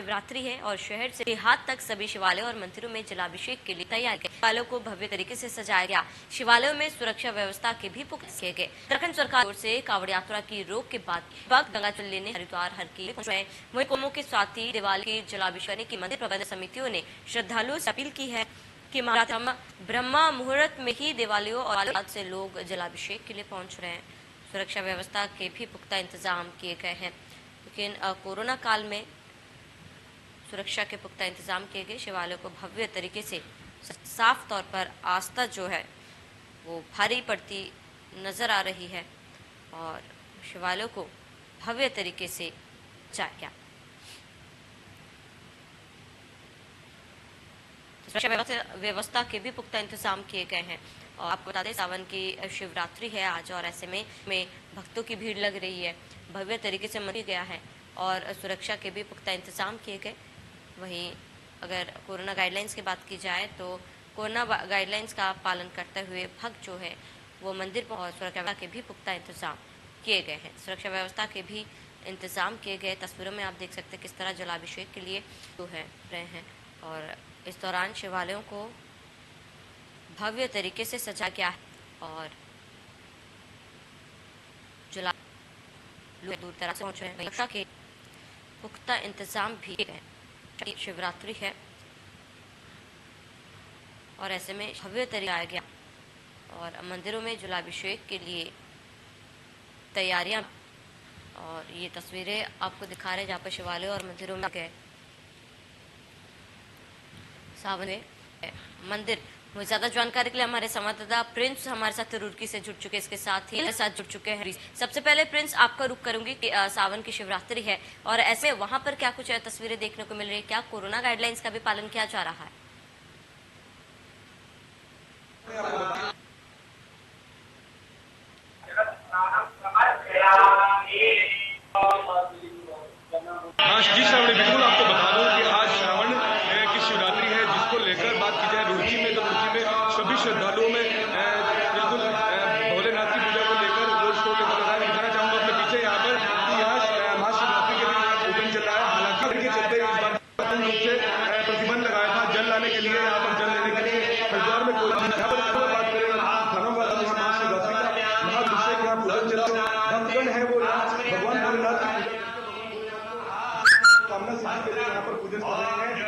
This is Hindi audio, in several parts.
शिवरात्रि है और शहर से देहात तक सभी शिवालयों और मंदिरों में जलाभिषेक के लिए तैयार किए। शिवालयों को भव्य तरीके से सजाया गया। शिवालयों में सुरक्षा व्यवस्था के भी पुख्ता किए गए। उत्तराखंड सरकार की ओर से कांवड़ यात्रा की रोक के बाद भक्त गंगा जल लेने हरिद्वार हरकी वहीं कोमो के साथ ही दिवाली की जलाभिषेक की मंदिर प्रबंधन समितियों ने श्रद्धालुओं से अपील की है कि ब्रह्मा मुहूर्त में ही दिवालियों और से लोग जलाभिषेक के लिए पहुंच रहे हैं। सुरक्षा व्यवस्था के भी पुख्ता इंतजाम किए गए हैं, लेकिन कोरोना काल में सुरक्षा के पुख्ता इंतजाम किए गए। शिवालयों को भव्य तरीके से साफ तौर पर आस्था जो है वो भारी पड़ती नजर आ रही है और शिवालयों को भव्य तरीके से सजाया गया। सुरक्षा व्यवस्था के भी पुख्ता इंतजाम किए गए हैं और आपको बता दें सावन की शिवरात्रि है आज और ऐसे में भक्तों की भीड़ लग रही है। भव्य तरीके से मनाया गया है और सुरक्षा के भी पुख्ता इंतजाम किए गए। वहीं अगर कोरोना गाइडलाइंस की बात की जाए तो कोरोना गाइडलाइंस का पालन करते हुए भक्त जो है वो मंदिर पर और सुरक्षा व्यवस्था के भी पुख्ता इंतजाम किए गए हैं। सुरक्षा व्यवस्था के भी इंतजाम किए गए। तस्वीरों में आप देख सकते हैं किस तरह जलाभिषेक के लिए तो है रहे हैं और इस दौरान शिवालयों को भव्य तरीके से सजाया गया है और जला दूर दराज से पहुंच रहे हैं। सुरक्षा के पुख्ता इंतजाम भी किए गए। शिवरात्रि है और ऐसे में भव्य तरीके आया गया और मंदिरों में जलाभिषेक के लिए तैयारियां और ये तस्वीरें आपको दिखा रहे हैं जहाँ पर शिवालयों और मंदिरों में गए सामने मंदिर। मुझे ज्यादा जानकारी के लिए हमारे संवाददाता प्रिंस हमारे साथ रुड़की से जुड़ चुके हैं, इसके साथ ही साथ जुड़ चुके हैं। सबसे पहले प्रिंस आपका रुख करूंगी कि सावन की शिवरात्रि है और ऐसे वहां पर क्या कुछ तस्वीरें देखने को मिल रही है, क्या कोरोना गाइडलाइंस का भी पालन किया जा रहा है? जी श्रावणी, बिल्कुल आपको बता दूं कि आज श्रावण की शिवरात्रि है, जिसको लेकर बात की जाए रुड़की में तो रुड़की में सभी श्रद्धालुओं में बिल्कुल भोलेनाथ की पूजा को लेकर जोर शोर लेकर लगा है। दिखाना चाहूंगा अपने पीछे यहाँ पर कि यहाँ महाशिवरात्रि के दिन यहाँ पूजन चल रहा है। हालांकि के चलते इस बार पूर्ण रूप से प्रतिबंध लगाया था जल लाने के लिए, यहाँ पर जल लेने के लिए हरिद्वार में कोई यहाँ पर बात करें महाशिवरात्रि का महाभिषेक यहाँ पूजन चल रहा है। भक्तगण है वो भगवान भोलेनाथ की कामना सिद्धि के लिए यहाँ पर पूजन कर रहे हैं।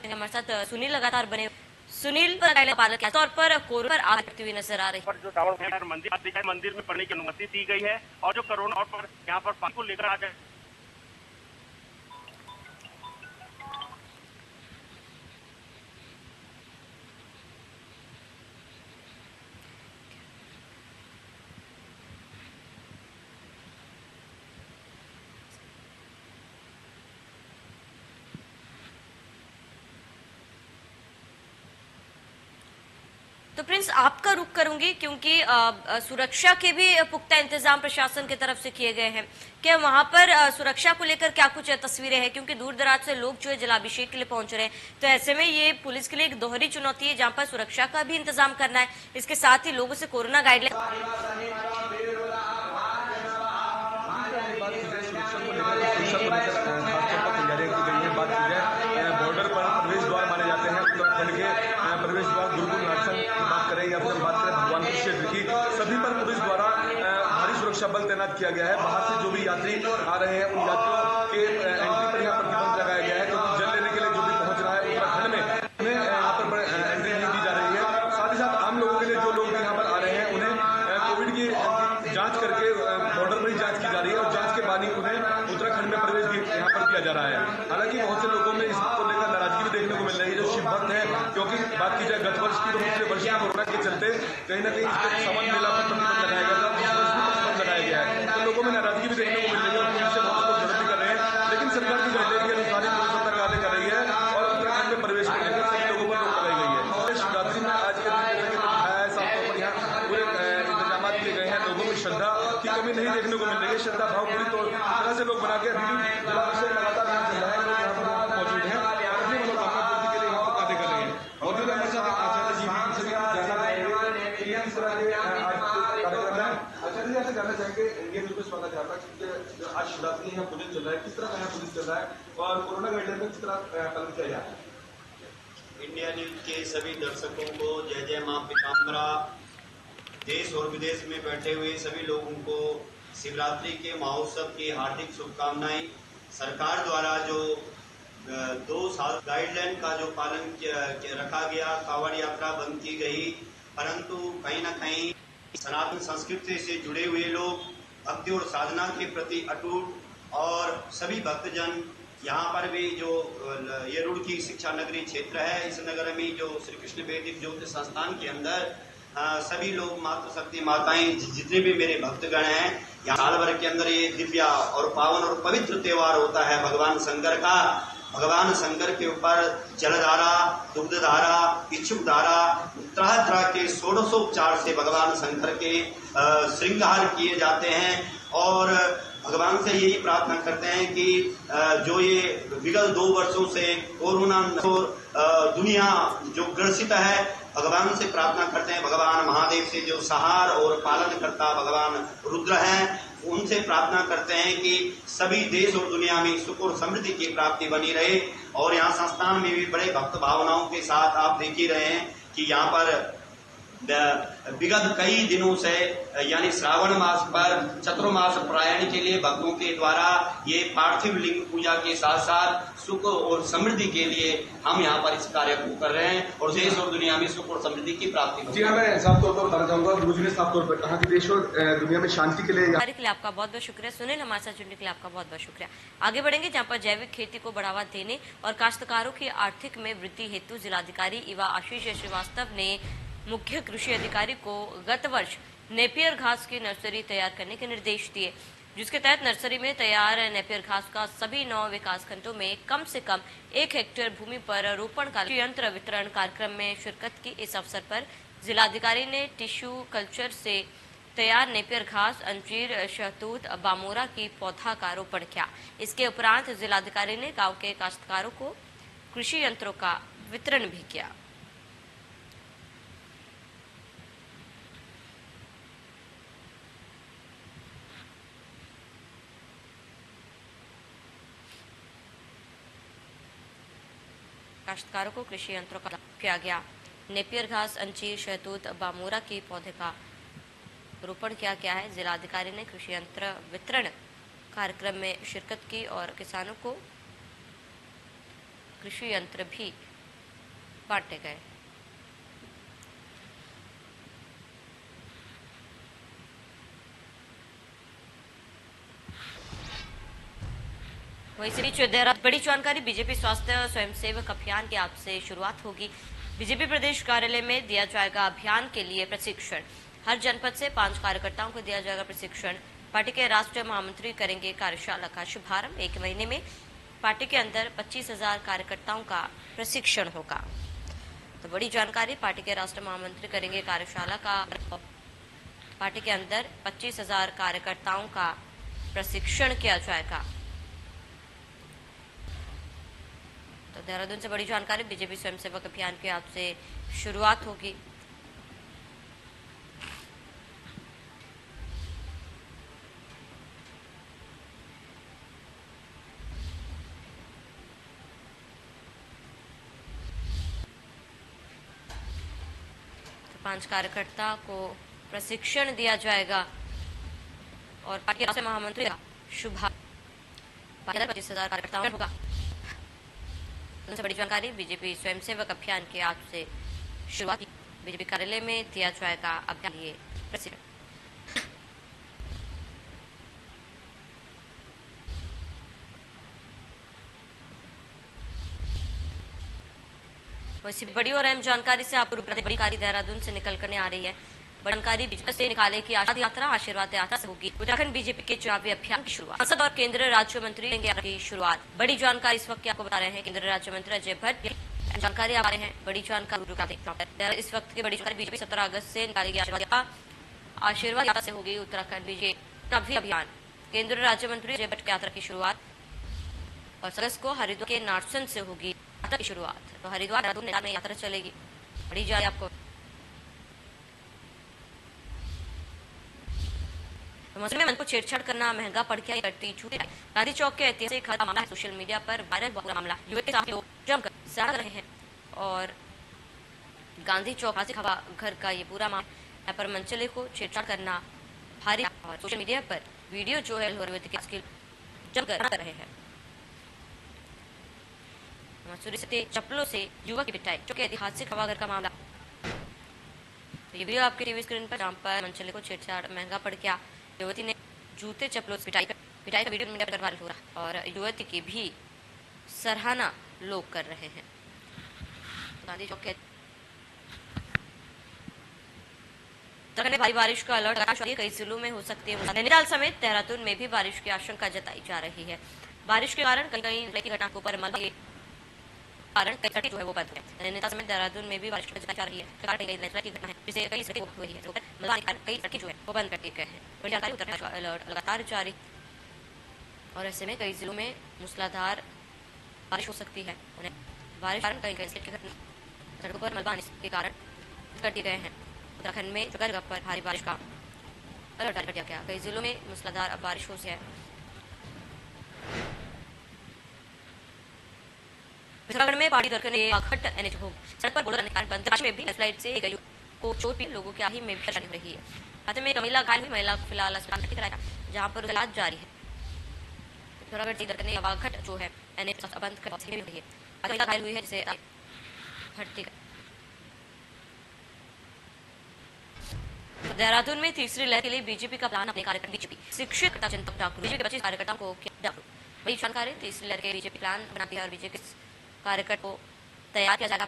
हमारे साथ सुनील लगातार बने। सुनील पालन के तौर पर कोरोना पर आग बढ़ती हुई नजर आ रही है। जो सावन मंदिर में पढ़ने की अनुमति दी गई है और जो कोरोना पर यहाँ पर पानी को लेकर आ जाए तो प्रिंस आपका रुख करूंगी क्योंकि सुरक्षा के भी पुख्ता इंतजाम प्रशासन की तरफ से किए गए हैं। क्या वहां पर सुरक्षा को लेकर क्या कुछ तस्वीरें हैं, क्योंकि दूर दराज से लोग जो है जलाभिषेक के लिए पहुंच रहे हैं, तो ऐसे में ये पुलिस के लिए एक दोहरी चुनौती है जहां पर सुरक्षा का भी इंतजाम करना है, इसके साथ ही लोगों से कोरोना गाइडलाइन बॉर्डर पर प्रवेश द्वार माने जाते हैं। उत्तराखंड के प्रवेश द्वार गुरुकुल नरसन की बात करें या फिर बात करें भगवानपुर क्षेत्र की, सभी पर पुलिस द्वारा भारी सुरक्षा बल तैनात किया गया है। बाहर से जो भी यात्री आ रहे हैं उन यात्रियों के एंट्री पर यहाँ प्रतिबंध लगाया गया है, क्योंकि जल लेने के लिए जो भी पहुंच रहा है उत्तराखंड में उन्हें यहाँ पर एंट्री नहीं दी जा रही है। साथ ही साथ आम लोगों के लिए जो लोग यहाँ पर आ रहे हैं उन्हें कोविड की जाँच करके बॉर्डर पर ही जाँच की जा रही है और जाँच के बाद ही उन्हें उत्तराखंड में प्रवेश यहाँ पर किया जा रहा है। हालांकि बहुत से लोगों में इसको लेकर नाराजगी भी देखने को मिल रही है, जो शिव भक्त है, क्योंकि बात की जाए गत वर्ष की तो पिछले वर्ष की कोरोना के चलते कहीं ना कहीं इस पर सावन मेला पर प्रतिबंध लगाया गया था, इस वर्ष भी प्रतिबंध लगाया गया है। तो लोगों में नाराजगी भी देखने को मिल रही है और पुलिस से बहुत लोग झड़प भी कर रहे हैं, लेकिन सरकार की गाइडलाइन के अनुसार ही पुलिस अपना कार्य कर रही है और उत्तराखंड में प्रवेश को लेकर सभी लोगों पर रोक लगाई गई है। शिवरात्रि में आज के दिन नहीं देखने को मिल रही है। श्रद्धा भाव पूरी तरह से लोग बना के जिला परिषद लगातार यहाँ चल रहा है, लोग यहाँ पर मौजूद हैं, अपनी मनोकामना पूर्ति के लिए यहाँ पर कार्य कर रहे हैं। मौजूद हमारे साथ आचार्य जी भी सभी जानना चाहेंगे कि किस तरह के कार्यक्रम है। आचार्य जी आपसे जानना चाहेंगे, इंडियन न्यूज में स्वागत है आपका। आज शिवरात्रि यहाँ पूजन चल रहा है, किस तरह का यहाँ पूजन चल रहा है और कोरोना गाइडलाइन में किस तरह पालन किया जा रहा है? इंडिया न्यूज के सभी दर्शकों को जय जय मां पीताम्बरा। देश और विदेश में बैठे हुए सभी लोगों को शिवरात्रि के महोत्सव की हार्दिक शुभकामनाएं। सरकार द्वारा जो 2 साल गाइडलाइन का जो पालन रखा गया, कांवड़ यात्रा बंद की गई, परंतु कहीं न कहीं सनातन संस्कृति से जुड़े हुए लोग भक्ति और साधना के प्रति अटूट और सभी भक्तजन यहाँ पर भी जो ये रुड़की शिक्षा नगरी क्षेत्र है, इस नगर में जो श्री कृष्ण वैदिक ज्योति संस्थान के अंदर सभी लोग मातृशक्ति माताएं जितने भी मेरे भक्तगण हैं, यहाँ साल भर के अंदर ये दिव्या और पावन और पवित्र त्योहार होता है भगवान शंकर का। भगवान शंकर के ऊपर जलधारा, दुग्धधारा, इच्छुकधारा, तरह तरह के षोडशोपचार से भगवान शंकर के श्रृंगार किए जाते हैं और भगवान से यही प्रार्थना करते हैं कि जो ये विगत 2 वर्षों से कोरोना दुनिया जो ग्रसित है, भगवान से प्रार्थना करते हैं, भगवान महादेव से जो सहार और पालन करता भगवान रुद्र हैं, उनसे प्रार्थना करते हैं कि सभी देश और दुनिया में सुख और समृद्धि की प्राप्ति बनी रहे। और यहाँ संस्थान में भी बड़े भक्त भावनाओं के साथ आप देख ही रहे हैं कि यहाँ पर विगत कई दिनों से यानी श्रावण मास पर चतुर्मास प्रायण के लिए भक्तों के द्वारा ये पार्थिव लिंग पूजा के साथ साथ सुख और समृद्धि के लिए हम यहाँ पर इस कार्य को कर रहे हैं और देश और दुनिया में सुख और समृद्धि की प्राप्ति। जी हाँ, मैं साफ तौर पर बताना चाहूंगा, गुरुजी ने साफ तौर पर कहा कि देश और दुनिया में शांति के लिए आपका बहुत बहुत शुक्रिया। सुनील, हमारे साथ जुड़ने के लिए आपका बहुत बहुत शुक्रिया। आगे बढ़ेंगे जहाँ पर जैविक खेती को बढ़ावा देने और काश्तकारों की आर्थिक में वृद्धि हेतु जिलाधिकारी इवा आशीष श्रीवास्तव ने मुख्य कृषि अधिकारी को गत वर्ष नेपियर घास की नर्सरी तैयार करने के निर्देश दिए, जिसके तहत नर्सरी में तैयार नेपियर घास का सभी 9 विकास खंडों में कम से कम 1 हेक्टेयर भूमि पर रोपण का यंत्र वितरण कार्यक्रम में शिरकत की। इस अवसर पर जिलाधिकारी ने टिश्यू कल्चर से तैयार नेपियर घास, अंजीर, शहतूत, बामोरा की पौधा का रोपण किया। इसके उपरांत जिलाधिकारी ने गाँव के काश्तकारों को कृषि यंत्रों का वितरण भी किया। काश्तकारों को कृषि यंत्रों का किया गया। नेपियर घास, अंजीर, शहतूत, बामोरा की पौधे का रोपण किया गया है। जिलाधिकारी ने कृषि यंत्र वितरण कार्यक्रम में शिरकत की और किसानों को कृषि यंत्र भी बांटे गए। वहीं इसी बीच बड़ी जानकारी, बीजेपी स्वास्थ्य स्वयंसेवक अभियान की आज से शुरुआत होगी। बीजेपी प्रदेश कार्यालय में दिया जाएगा अभियान के लिए प्रशिक्षण। हर जनपद से 5 कार्यकर्ताओं को दिया जाएगा प्रशिक्षण। पार्टी के राष्ट्रीय महामंत्री करेंगे कार्यशाला का शुभारंभ। 1 महीने में पार्टी के अंदर 25,000 कार्यकर्ताओं का प्रशिक्षण होगा। तो बड़ी जानकारी, पार्टी के राष्ट्रीय महामंत्री करेंगे कार्यशाला का, पार्टी के अंदर 25,000 कार्यकर्ताओं का प्रशिक्षण किया जाएगा। तो देहरादून से बड़ी जानकारी, बीजेपी स्वयंसेवक अभियान की आज से शुरुआत होगी। तो 5 कार्यकर्ता को प्रशिक्षण दिया जाएगा और पार्टी के राष्ट्रीय महामंत्री का शुभारंभ 25,000 कार्यकर्ताओं होगा। उनसे बड़ी जानकारी, बीजेपी स्वयंसेवक अभियान के आज से शुरुआत। बीजेपी कार्यालय में दिया जाएगा अभियान लिए प्रशिक्षण। वैसी बड़ी और अहम जानकारी से आपको बड़ी जानकारी देहरादून से निकल कर आ रही है। जानकारी बीजेपी से निकाले की आशीर्वाद यात्रा से होगी उत्तराखंड बीजेपी के चुनावी अभियान की शुरुआत। संसद और केंद्रीय राज्य मंत्री की शुरुआत। बड़ी जानकारी इस वक्त आपको बता रहे हैं केंद्रीय राज्य मंत्री अजय भट्ट जानकारी आ रहे हैं। बड़ी जानकारी इस वक्त की बड़ी जानकारी, बीजेपी 17 अगस्त से निकाली गई आशीर्वाद यात्रा से होगी उत्तराखंड बीजेपी अभी अभियान केंद्रीय राज्य मंत्री अजय भट्ट की यात्रा की शुरुआत और 7 अगस्त को हरिद्वार के नारसन से होगी यात्रा की शुरुआत। तो हरिद्वार देहरादून में यात्रा चलेगी, बड़ी जाए आपको। मुस्लिम मन को छेड़छाड़ करना महंगा पड़ गया, करती छूटे। गांधी चौक के ऐतिहासिक मामला है, सोशल मीडिया पर वायरल हुआ मामला। युवक के साथ लोग जमकर सराह रहे हैं और गांधी चौक हासिक हवा घर का ये पूरा मामला, यहाँ पर मंचले को छेड़छाड़ करना भारी और सोशल मीडिया पर वीडियो जो है जमकर कर रहे हैं। मसूरी से चप्पलों से युवक की पिटाई, जो कि ऐतिहासिक हवा घर का मामला। तो ये वीडियो आपके टीवी स्क्रीन पर, जहाँ पर मंचले को छेड़छाड़ महंगा पड़ गया, युवती ने जूते चप्पलों से पिटाई का वीडियो मीडिया पर वायरल हो रहा और युवती की भी सराहना लोग कर रहे हैं। गांधी चौक के उत्तराखंड में भारी बारिश का अलर्ट कई जिलों में हो सकती है। नैनीताल समेत देहरादून में भी बारिश की आशंका जताई जा रही है। बारिश के कारण कई घटना को पर कारण कई सड़कें जो है वो बंद है। नैनीताल समेत देहरादून में भी बारिश की जताई जा रही है। कई नेचुरल की घटना है, जिससे कई सड़कें हुई है, जो कई सड़कें जो है वो बंद कर दी गई है। बड़ी जानकारी, उत्तराखंड का अलर्ट लगातार जारी और ऐसे में कई जिलों में मूसलाधार बारिश हो सकती है। उन्हें बारिश कारण कई सड़क घटना सड़कों पर मलबा आने के कारण कर दिए गए हैं। उत्तराखंड में जगह जगह पर भारी बारिश का अलर्ट जारी कर दिया गया। कई जिलों में मूसलाधार अब बारिश हो से है। उत्तराखंड में पहाड़ी दरकन बाघट एनएच हो सड़क पर बोर्डर कारण बंद में भी स्लाइड से गई को चोट भी लोगों के आही में भी परेशानी हो रही है। हाथ में महिला घायल हुई, महिला फिलहाल अस्पताल भर्ती कराया, जहां पर इलाज जारी है। उत्तराखंड की दरकन बाघट जो है एनएच बंद कर रही है। महिला घायल हुई है, जिसे भर्ती देहरादून में तीसरी लहर के लिए बीजेपी का प्लान, अपने कार्यकर्ता बीजेपी शिक्षक जनता जागरूक, बीजेपी के 25 कार्यकर्ताओं को किया जागरूक। बड़ी जानकारी, तीसरी लहर के बीजेपी प्लान बनाती है और बीजेपी के कार्यकर्ता को तैयार किया जाएगा।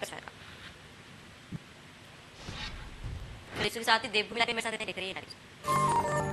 इसके साथ ही देवभूमि इलाके में देख रही है।